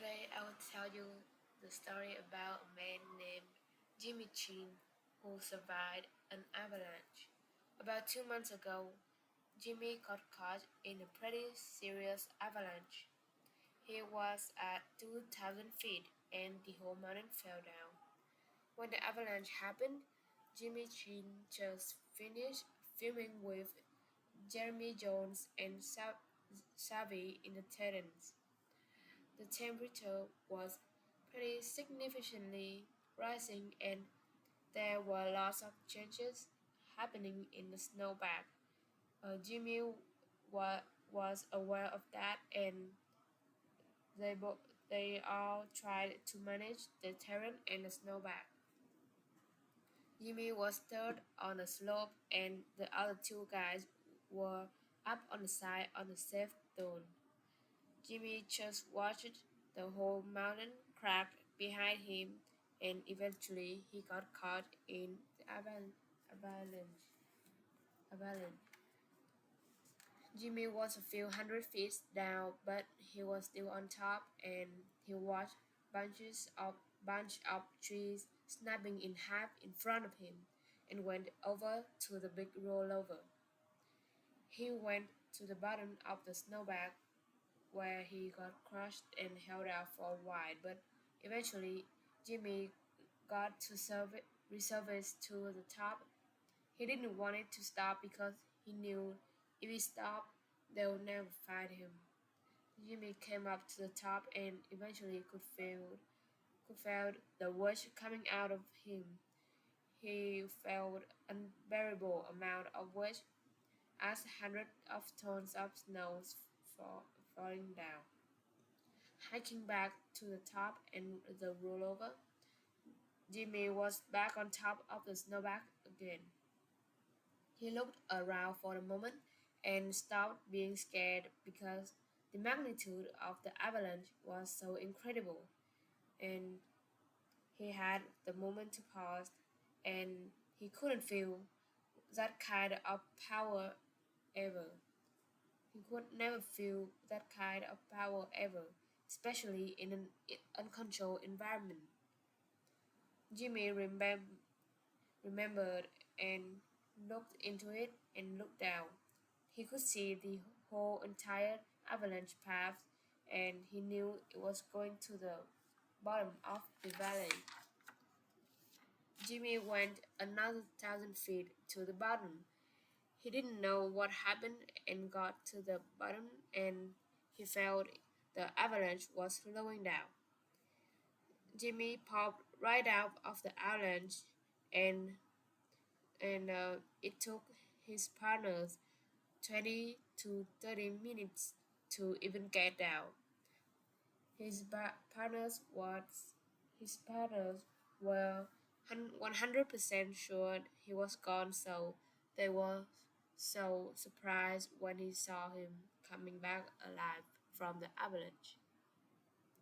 Today I will tell you the story about a man named Jimmy Chin who survived an avalanche. About 2 months ago, Jimmy got caught in a pretty serious avalanche. He was at 2,000 feet and the whole mountain fell down. When the avalanche happened, Jimmy Chin just finished filming with Jeremy Jones and Savvy in the Titans. The temperature was pretty significantly rising and there were lots of changes happening in the snowpack. Jimmy was aware of that and they all tried to manage the terrain and the snowpack. Jimmy was third on the slope and the other two guys were up on the side on the safe zone. Jimmy just watched the whole mountain crack behind him and eventually he got caught in the avalanche. Jimmy was a few hundred feet down, but he was still on top and he watched bunch of trees snapping in half in front of him and went over to the big rollover. He went to the bottom of the snowbank where he got crushed and held out for a while, but eventually Jimmy got to resurface to the top. He didn't want it to stop because he knew if he stopped, they would never find him. Jimmy came up to the top and eventually could feel the rush coming out of him. He felt unbearable amount of weight as hundreds of tons of snow falling down. Hiking back to the top and the rollover, Jimmy was back on top of the snowbank again. He looked around for a moment and stopped being scared because the magnitude of the avalanche was so incredible, and he had the moment to pause, and he couldn't feel that kind of power ever. He could never feel that kind of power ever, especially in an uncontrolled environment. Jimmy remembered and looked into it and looked down. He could see the whole entire avalanche path and he knew it was going to the bottom of the valley. Jimmy went another 1,000 feet to the bottom. He didn't know what happened and got to the bottom and he felt the avalanche was slowing down. Jimmy popped right out of the avalanche and it took his partners 20 to 30 minutes to even get down. His partners were 100% sure he was gone, so they were so surprised when he saw him coming back alive from the avalanche.